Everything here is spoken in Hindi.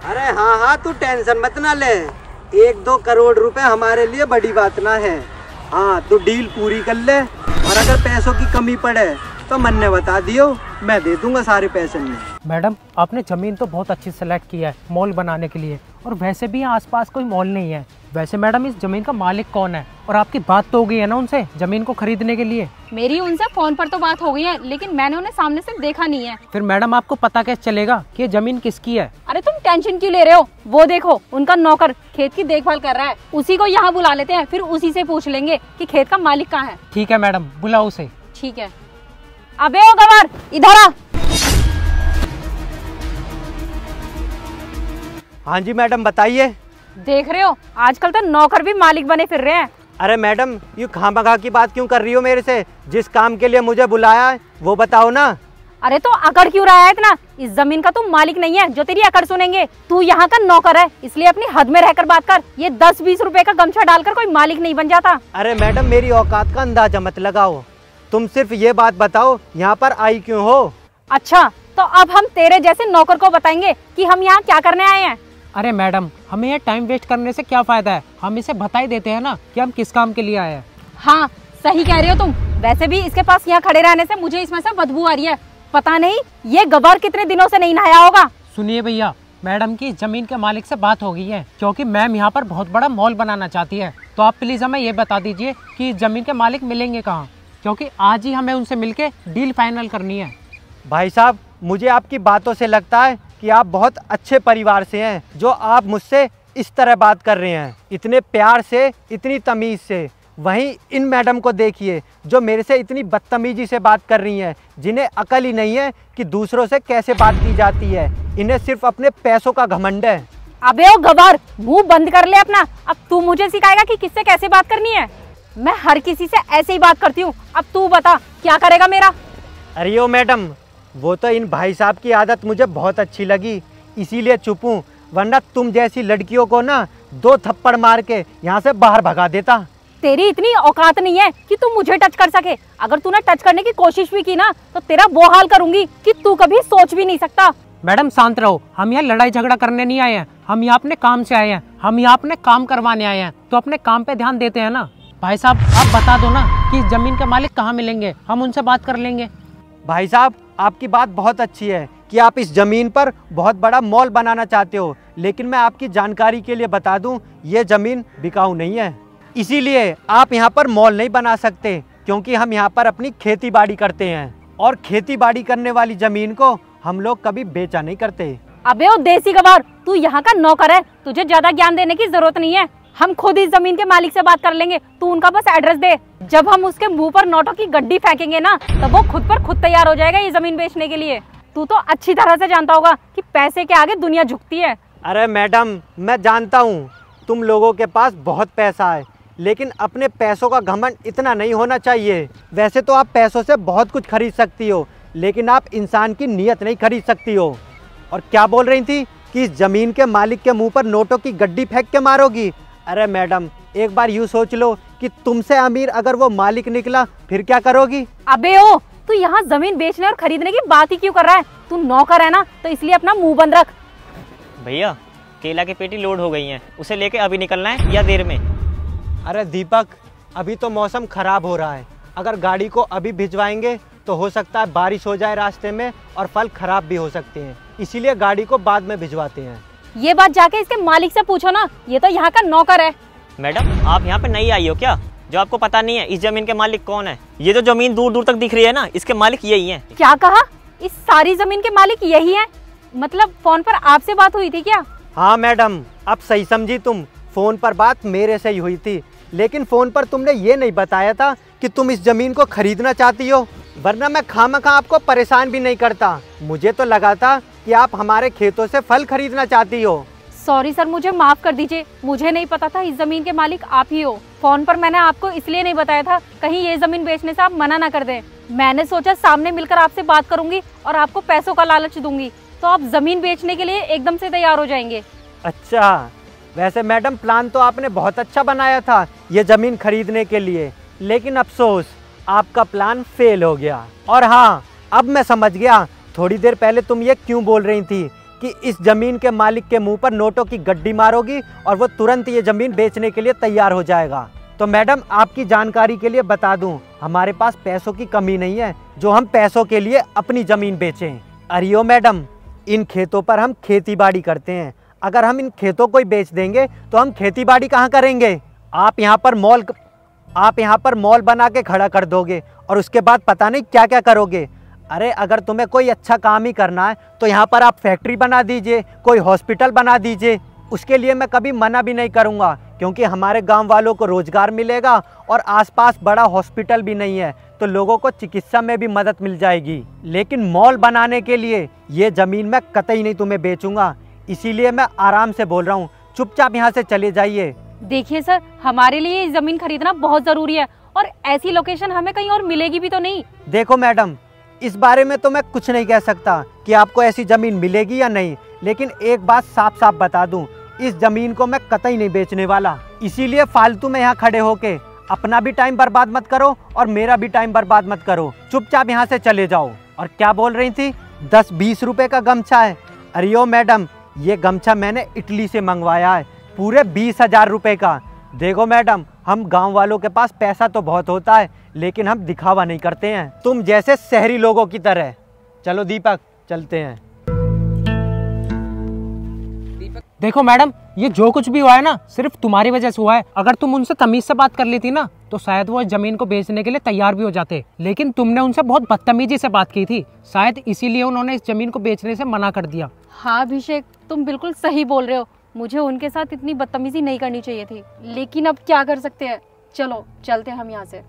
अरे हाँ हाँ, तू टेंशन मत ना ले, 1-2 करोड़ रुपए हमारे लिए बड़ी बात ना है। हाँ, तू डील पूरी कर ले, और अगर पैसों की कमी पड़े तो मन ने बता दियो, मैं दे दूंगा सारे पैसे में। मैडम, आपने ज़मीन तो बहुत अच्छी सेलेक्ट किया है मॉल बनाने के लिए, और वैसे भी यहाँ आसपास कोई मॉल नहीं है। वैसे मैडम, इस ज़मीन का मालिक कौन है? और आपकी बात तो हो गई है ना उनसे ज़मीन को खरीदने के लिए? मेरी उनसे फोन पर तो बात हो गई है, लेकिन मैंने उन्हें सामने से देखा नहीं है। फिर मैडम, आपको पता कैसे चलेगा कि ये ज़मीन किसकी है? अरे तुम टेंशन क्यों ले रहे हो? वो देखो, उनका नौकर खेत की देखभाल कर रहा है, उसी को यहाँ बुला लेते हैं, फिर उसी से पूछ लेंगे कि खेत का मालिक कहाँ है। ठीक है मैडम, बुलाओ उसे। ठीक है। अबे ओ गवार, इधर आ। हाँ जी मैडम, बताइए। देख रहे हो, आजकल तो नौकर भी मालिक बने फिर रहे हैं। अरे मैडम, ये खामखा की बात क्यों कर रही हो मेरे से? जिस काम के लिए मुझे बुलाया है वो बताओ ना। अरे तो अकड़ क्यों रहा है इतना? इस जमीन का तुम मालिक नहीं है जो तेरी अकड़ सुनेंगे। तू यहाँ का नौकर है, इसलिए अपनी हद में रहकर बात कर। ये 10-20 रुपए का गमछा डालकर कोई मालिक नहीं बन जाता। अरे मैडम, मेरी औकात का अंदाजा मत लगाओ, तुम सिर्फ ये बात बताओ यहाँ पर आई क्यों हो? अच्छा, तो अब हम तेरे जैसे नौकर को बताएंगे कि हम यहाँ क्या करने आए हैं। अरे मैडम, हमें ये टाइम वेस्ट करने से क्या फायदा है? हम इसे बता ही देते हैं ना कि हम किस काम के लिए आए हैं। हाँ, सही कह रहे हो तुम। वैसे भी इसके पास यहाँ खड़े रहने से मुझे इसमें से बदबू आ रही है। पता नहीं ये गवार कितने दिनों से नहीं नहाया होगा। सुनिए भैया, मैडम की जमीन के मालिक से बात हो गई है, क्योंकि मैम यहाँ पर बहुत बड़ा मॉल बनाना चाहती है। तो आप प्लीज हमें ये बता दीजिए कि जमीन के मालिक मिलेंगे कहाँ, क्योंकि आज ही हमें उनसे मिलके डील फाइनल करनी है। भाई साहब, मुझे आपकी बातों से लगता है कि आप बहुत अच्छे परिवार से हैं, जो आप मुझसे इस तरह बात कर रहे हैं, इतने प्यार से, इतनी तमीज़ से। वहीं इन मैडम को देखिए जो मेरे से इतनी बदतमीजी से बात कर रही हैं, जिन्हें अकल ही नहीं है कि दूसरों से कैसे बात की जाती है। इन्हें सिर्फ अपने पैसों का घमंड है। अबे ओ गवार, मुंह बंद कर ले अपना। अब तू मुझे सिखाएगा कि किससे कैसे बात करनी है? मैं हर किसी से ऐसे ही बात करती हूँ। अब तू बता, क्या करेगा मेरा? अरे ओ मैडम, वो तो इन भाई साहब की आदत मुझे बहुत अच्छी लगी, इसीलिए चुप हूँ, वरना तुम जैसी लड़कियों को ना 2 थप्पड़ मार के यहाँ से बाहर भगा देता। तेरी इतनी औकात नहीं है कि तू मुझे टच कर सके। अगर तूने टच करने की कोशिश भी की ना, तो तेरा वो हाल करूंगी कि तू कभी सोच भी नहीं सकता। मैडम शांत रहो, हम यहाँ लड़ाई झगड़ा करने नहीं आए हैं, हम यहाँ अपने काम से आए हैं, हम यहाँ अपने काम करवाने आए हैं। तो अपने काम पे ध्यान देते हैं ना। भाई साहब, आप बता दो ना कि जमीन के मालिक कहाँ मिलेंगे, हम उनसे बात कर लेंगे। भाई साहब, आपकी बात बहुत अच्छी है कि आप इस ज़मीन पर बहुत बड़ा मॉल बनाना चाहते हो, लेकिन मैं आपकी जानकारी के लिए बता दूं, ये ज़मीन बिकाऊ नहीं है। इसीलिए आप यहाँ पर मॉल नहीं बना सकते, क्योंकि हम यहाँ पर अपनी खेती बाड़ी करते हैं, और खेती बाड़ी करने वाली ज़मीन को हम लोग कभी बेचा नहीं करते। अबे ओ देसी गवार, तू यहाँ का नौकर है, तुझे ज्यादा ज्ञान देने की जरूरत नहीं है। हम खुद इस जमीन के मालिक से बात कर लेंगे, तू उनका बस एड्रेस दे। जब हम उसके मुंह पर नोटों की गड्डी फेंकेंगे ना, तब वो खुद पर खुद तैयार हो जाएगा ये जमीन बेचने के लिए। तू तो अच्छी तरह से जानता होगा कि पैसे के आगे दुनिया झुकती है। अरे मैडम, मैं जानता हूँ तुम लोगों के पास बहुत पैसा है, लेकिन अपने पैसों का घमंड इतना नहीं होना चाहिए। वैसे तो आप पैसों से बहुत कुछ खरीद सकती हो, लेकिन आप इंसान की नीयत नहीं खरीद सकती हो। और क्या बोल रही थी कि इस जमीन के मालिक के मुंह पर नोटों की गड्डी फेंक के मारोगी? अरे मैडम, एक बार यूँ सोच लो कि तुमसे अमीर अगर वो मालिक निकला, फिर क्या करोगी? अबे ओ, तू यहाँ जमीन बेचने और खरीदने की बात ही क्यों कर रहा है? तू नौकर है ना, तो इसलिए अपना मुंह बंद रख। भैया, केला की पेटी लोड हो गई है, उसे लेके अभी निकलना है या देर में? अरे दीपक, अभी तो मौसम खराब हो रहा है, अगर गाड़ी को अभी भिजवाएंगे तो हो सकता है बारिश हो जाए रास्ते में, और फल खराब भी हो सकते हैं, इसीलिए गाड़ी को बाद में भिजवाते हैं। ये बात जाके इसके मालिक से पूछो ना, ये तो यहाँ का नौकर है। मैडम, आप यहाँ पे नई आई हो क्या, जो आपको पता नहीं है इस जमीन के मालिक कौन है? ये जो जमीन दूर दूर तक दिख रही है ना, इसके मालिक यही हैं। क्या कहा? इस सारी जमीन के मालिक यही हैं? मतलब फोन पर आपसे बात हुई थी क्या? हाँ मैडम, अब सही समझी तुम, फोन पर बात मेरे से ही हुई थी, लेकिन फोन पर तुमने ये नहीं बताया था कि तुम इस जमीन को खरीदना चाहती हो, वरना मैं खामखा आपको परेशान भी नहीं करता। मुझे तो लगा था कि आप हमारे खेतों से फल खरीदना चाहती हो। सॉरी सर, मुझे माफ कर दीजिए, मुझे नहीं पता था इस जमीन के मालिक आप ही हो। फोन पर मैंने आपको इसलिए नहीं बताया था, कहीं ये जमीन बेचने से आप मना ना कर दें। मैंने सोचा सामने मिलकर आपसे बात करूंगी और आपको पैसों का लालच दूंगी, तो आप जमीन बेचने के लिए एकदम से तैयार हो जाएंगे। अच्छा, वैसे मैडम प्लान तो आपने बहुत अच्छा बनाया था ये जमीन खरीदने के लिए, लेकिन अफसोस आपका प्लान फेल हो गया। और हाँ, अब मैं समझ गया थोड़ी देर पहले तुम ये क्यों बोल रही थी कि कि इस ज़मीन के मालिक के मुंह पर नोटों की गड्डी मारोगी और वो तुरंत ये ज़मीन बेचने के लिए तैयार हो जाएगा। तो मैडम आपकी जानकारी के लिए बता दूं, हमारे पास पैसों की कमी नहीं है जो हम पैसों के लिए अपनी ज़मीन बेचें। अरियो मैडम, इन खेतों पर हम खेती बाड़ी करते हैं, अगर हम इन खेतों को ही बेच देंगे तो हम खेती बाड़ी कहाँ करेंगे? आप यहाँ पर मॉल बना के खड़ा कर दोगे और उसके बाद पता नहीं क्या क्या करोगे। अरे अगर तुम्हें कोई अच्छा काम ही करना है तो यहाँ पर आप फैक्ट्री बना दीजिए, कोई हॉस्पिटल बना दीजिए। उसके लिए मैं कभी मना भी नहीं करूँगा, क्योंकि हमारे गांव वालों को रोज़गार मिलेगा और आसपास बड़ा हॉस्पिटल भी नहीं है तो लोगों को चिकित्सा में भी मदद मिल जाएगी। लेकिन मॉल बनाने के लिए ये ज़मीन मैं कतई नहीं तुम्हें बेचूंगा, इसीलिए मैं आराम से बोल रहा हूँ, चुपचाप यहाँ से चले जाइए। देखिए सर, हमारे लिए ये जमीन खरीदना बहुत जरूरी है और ऐसी लोकेशन हमें कहीं और मिलेगी भी तो नहीं। देखो मैडम, इस बारे में तो मैं कुछ नहीं कह सकता कि आपको ऐसी ज़मीन मिलेगी या नहीं, लेकिन एक बात साफ साफ बता दूं, इस ज़मीन को मैं कतई नहीं बेचने वाला। इसीलिए फालतू में यहाँ खड़े होके अपना भी टाइम बर्बाद मत करो और मेरा भी टाइम बर्बाद मत करो, चुपचाप यहाँ से चले जाओ। और क्या बोल रही थी? 10-20 रुपए का गमछा है? अरियो मैडम, ये गमछा मैंने इटली से मंगवाया है, पूरे 20,000 रुपये का। देखो मैडम, हम गांव वालों के पास पैसा तो बहुत होता है लेकिन हम दिखावा नहीं करते हैं, तुम जैसे शहरी लोगों की तरह। चलो दीपक, चलते हैं। देखो मैडम, ये जो कुछ भी हुआ है ना सिर्फ तुम्हारी वजह से हुआ है। अगर तुम उनसे तमीज से बात कर लेती ना तो शायद वो इस जमीन को बेचने के लिए तैयार भी हो जाते, लेकिन तुमने उनसे बहुत बदतमीजी से बात की थी, शायद इसीलिए उन्होंने इस जमीन को बेचने से मना कर दिया। हाँ अभिषेक, तुम बिल्कुल सही बोल रहे हो, मुझे उनके साथ इतनी बदतमीजी नहीं करनी चाहिए थी, लेकिन अब क्या कर सकते हैं। चलो चलते हैं हम यहाँ से।